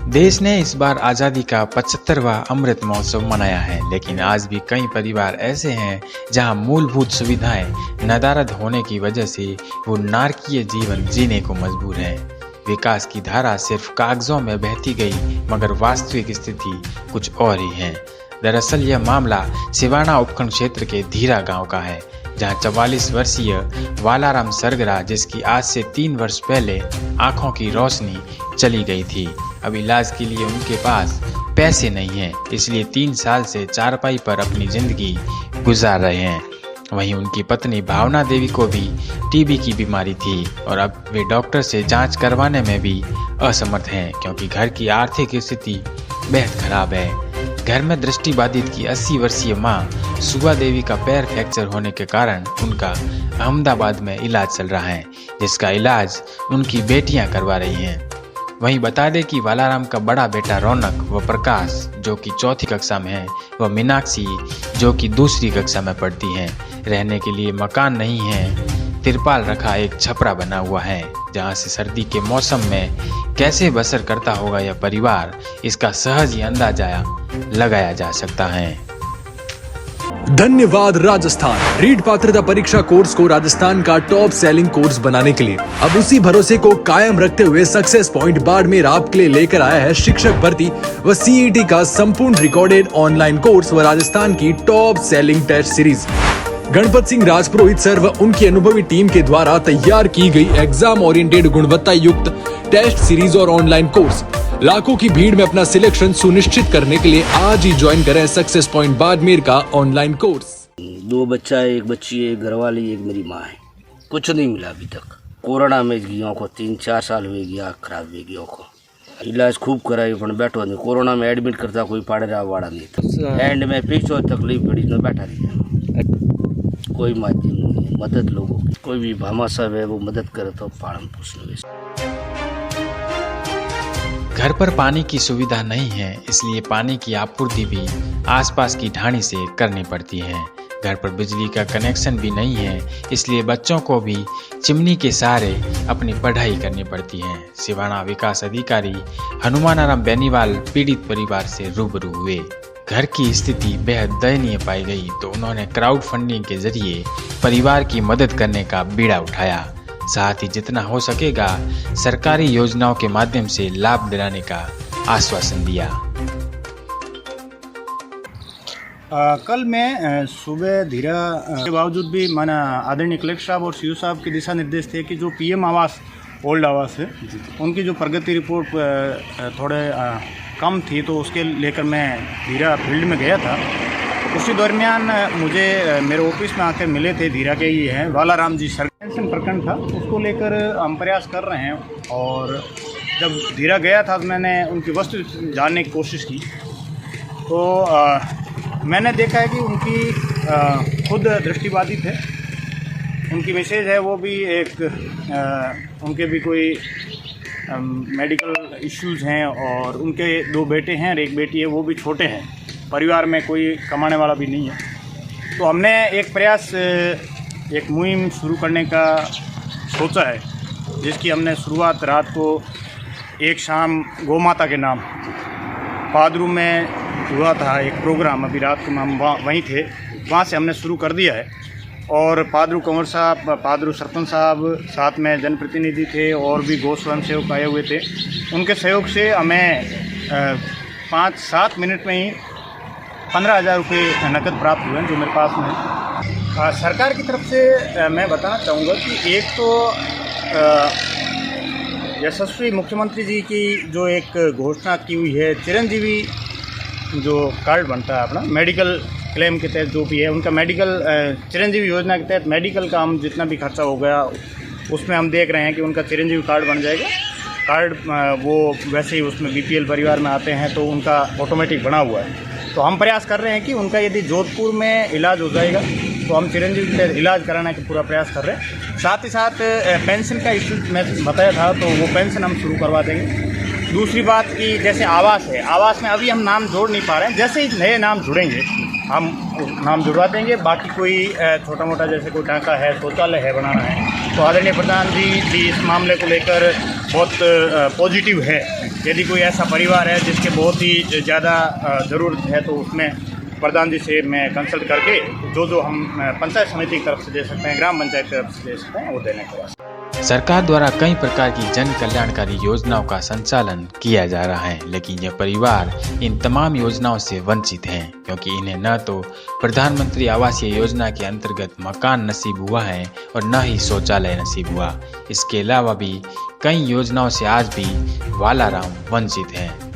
देश ने इस बार आज़ादी का 75वां अमृत महोत्सव मनाया है, लेकिन आज भी कई परिवार ऐसे हैं जहां मूलभूत सुविधाएं नदारद होने की वजह से वो नारकीय जीवन जीने को मजबूर हैं। विकास की धारा सिर्फ कागजों में बहती गई, मगर वास्तविक स्थिति कुछ और ही है। दरअसल यह मामला सिवाना उपखंड क्षेत्र के धीरा गांव का है, जहां 44 वर्षीय वालाराम सरगरा, जिसकी आज से 3 वर्ष पहले आंखों की रोशनी चली गई थी, अब इलाज के लिए उनके पास पैसे नहीं हैं, इसलिए 3 साल से चारपाई पर अपनी जिंदगी गुजार रहे हैं। वहीं उनकी पत्नी भावना देवी को भी टीबी की बीमारी थी और अब वे डॉक्टर से जांच करवाने में भी असमर्थ हैं, क्योंकि घर की आर्थिक स्थिति बेहद खराब है। घर में दृष्टिबाधित की 80 वर्षीय मां सुबा देवी का पैर फ्रैक्चर होने के कारण उनका अहमदाबाद में इलाज चल रहा है, जिसका इलाज उनकी बेटियां करवा रही हैं। वहीं बता दें कि वालाराम का बड़ा बेटा रौनक व प्रकाश, जो कि 4th कक्षा में है, व मीनाक्षी, जो कि 2री कक्षा में पढ़ती हैं, रहने के लिए मकान नहीं है। तिरपाल रखा एक छपरा बना हुआ है, जहां से सर्दी के मौसम में कैसे बसर करता होगा यह परिवार, इसका सहज ही अंदाजा लगाया जा सकता है। धन्यवाद राजस्थान। रीट पात्रता परीक्षा कोर्स को राजस्थान का टॉप सेलिंग कोर्स बनाने के लिए अब उसी भरोसे को कायम रखते हुए सक्सेस पॉइंट बाड़मेर आपके लिए लेकर आया है शिक्षक भर्ती व सीईटी का संपूर्ण रिकॉर्डेड ऑनलाइन कोर्स व राजस्थान की top selling test series. Ganpat Singh Rajpurohit sir व उनकी अनुभवी टीम के द्वारा तैयार की गई एग्जाम ओरिएंटेड गुणवत्ता युक्त टेस्ट सीरीज और ऑनलाइन कोर्स। लाखों की भीड़ में अपना सिलेक्शन सुनिश्चित करने के लिए आज ही ज्वाइन करें सक्सेस पॉइंट बाड़मेर का ऑनलाइन कोर्स। 2 बच्चा है, 1 बच्ची है, एक घरवाली, एक मेरी माँ है। कुछ नहीं मिला अभी तक। कोरोना में गया को 3-4 साल हुए गया, खराब हुए गया को इलाज खूब कराई, पर बैठो नहीं। कोरोना में एडमिट करता कोई पाड़े रहा वाड़ा नहीं था। एंड में फिक्स हो तकलीफ बड़ी न बैठा रही। कोई माध्यम नहीं है मदद लोगों की। कोई भी भामा साहब है वो मदद करे तो पालन पोषण। घर पर पानी की सुविधा नहीं है, इसलिए पानी की आपूर्ति भी आसपास की ढाणी से करनी पड़ती है। घर पर बिजली का कनेक्शन भी नहीं है, इसलिए बच्चों को भी चिमनी के सहारे अपनी पढ़ाई करनी पड़ती है। सिवाना विकास अधिकारी हनुमानाराम बेनीवाल पीड़ित परिवार से रूबरू हुए। घर की स्थिति बेहद दयनीय पाई गई, तो उन्होंने क्राउड फंडिंग के जरिए परिवार की मदद करने का बीड़ा उठाया। साथ ही जितना हो सकेगा सरकारी योजनाओं के माध्यम से लाभ दिलाने का आश्वासन दिया। कल मैं सुबह धीरा के बावजूद भी माना आदरणीय कलेक्टर साहब और सीओ साहब के दिशा निर्देश थे कि जो पीएम आवास ओल्ड आवास है उनकी जो प्रगति रिपोर्ट थोड़े कम थी, तो उसके लेकर मैं धीरा फील्ड में गया था। उसी दरमियान मुझे मेरे ऑफिस में आकर मिले थे, धीरा के ही हैं वालाराम जी सर। प्रखंड था, उसको लेकर हम प्रयास कर रहे हैं। और जब धीरा गया था तो मैंने उनकी वस्तु जानने की कोशिश की, तो मैंने देखा है कि उनकी खुद दृष्टिबाधित है। उनकी मिसेज है, वो भी एक उनके भी कोई मेडिकल इश्यूज़ हैं, और उनके 2 बेटे हैं और 1 बेटी है, वो भी छोटे हैं। परिवार में कोई कमाने वाला भी नहीं है। तो हमने एक प्रयास, एक मुहिम शुरू करने का सोचा है, जिसकी हमने शुरुआत रात को एक शाम गौ माता के नाम पादरू में हुआ था एक प्रोग्राम। अभी रात को हम वहीं थे, वहाँ से हमने शुरू कर दिया है। और पादरू कंवर साहब, पादरू सरपंच साहब, साथ में जनप्रतिनिधि थे और भी गौ स्वयं सेवक आए हुए थे। उनके सहयोग से हमें 5-7 मिनट में ही 15,000 रुपये नकद प्राप्त हुए हैं, जो मेरे पास में है। सरकार की तरफ से मैं बताना चाहूँगा कि एक तो यशस्वी मुख्यमंत्री जी की जो एक घोषणा की हुई है, चिरंजीवी जो कार्ड बनता है अपना मेडिकल क्लेम के तहत, जो भी है उनका मेडिकल चिरंजीवी योजना के तहत मेडिकल का हम जितना भी खर्चा हो गया उसमें हम देख रहे हैं कि उनका चिरंजीवी कार्ड बन जाएगा। कार्ड वो वैसे ही उसमें बीपीएल परिवार में आते हैं तो उनका ऑटोमेटिक बना हुआ है। तो हम प्रयास कर रहे हैं कि उनका यदि जोधपुर में इलाज हो जाएगा तो हम चिरंजीवी पे इलाज कराने का पूरा प्रयास कर रहे हैं। साथ ही साथ पेंशन का इशू मैं बताया था, तो वो पेंशन हम शुरू करवा देंगे। दूसरी बात कि जैसे आवास है, आवास में अभी हम नाम जोड़ नहीं पा रहे हैं, जैसे ही नए नाम जुड़ेंगे हम नाम जुड़वा देंगे। बाकी कोई छोटा मोटा जैसे कोई टाँका है, शौचालय है बनाना है, तो आदरणीय प्रधान जी भी इस मामले को लेकर बहुत पॉजिटिव है। यदि कोई ऐसा परिवार है जिसके बहुत ही ज़्यादा ज़रूरत है तो उसमें प्रधान जी से मैं कंसल्ट करके जो हम पंचायत समिति की तरफ से दे सकते हैं, ग्राम पंचायत की तरफ से दे सकते हैं, वो देने का प्रयास। सरकार द्वारा कई प्रकार की जन कल्याणकारी योजनाओं का संचालन किया जा रहा है, लेकिन यह परिवार इन तमाम योजनाओं से वंचित हैं क्योंकि इन्हें न तो प्रधानमंत्री आवास योजना के अंतर्गत मकान नसीब हुआ है और न ही शौचालय नसीब हुआ। इसके अलावा भी कई योजनाओं से आज भी वालाराम वंचित हैं।